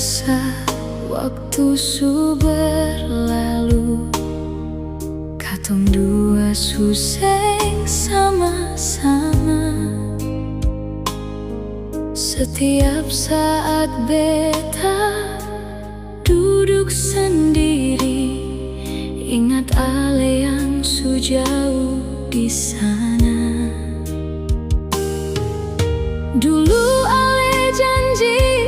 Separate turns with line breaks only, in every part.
terasa waktu su berlalu, katong dua suseng sama-sama. Setiap saat beta duduk sendiri, ingat ale yang su jauh di sana. Dulu ale janji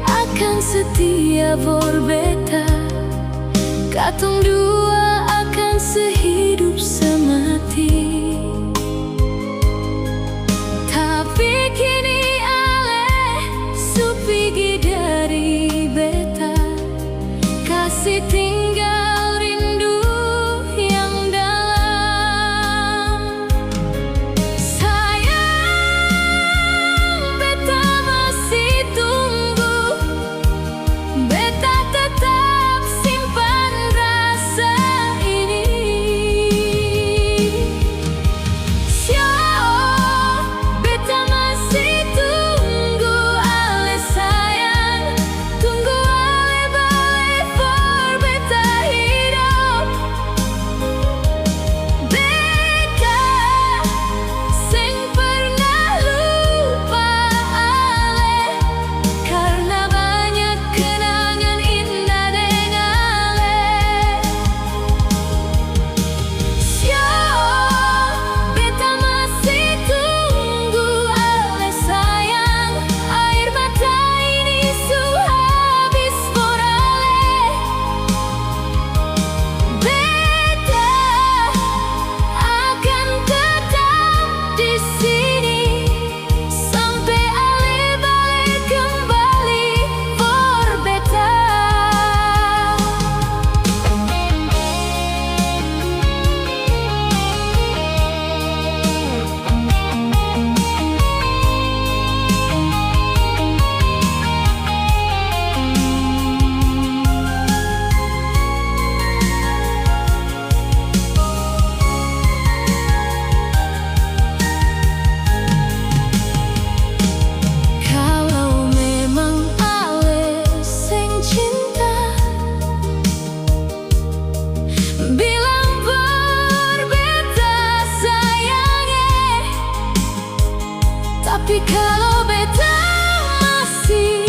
akan setia for beta, katong dua akan sehidup semati. Tapi kini ale su pigi dari beta, kasih tinggal rindu yang dalam. Sayang, beta masih tunggu, beta tetap simpan rasa ini. Beta masih tunggu ale sayang, tunggu ale balik for beta hidup. Beta seng pernah lupa ale, karena banyak kenangan indah dengan ale. Beta masih tunggu ale sayang, air mata ini su habis for ale. Beta akan tetap di sini sampai ale balik kembali for beta. Kalau memang ale seng cinta, bilang berbeda sayangnya. Tapi kalau beta masih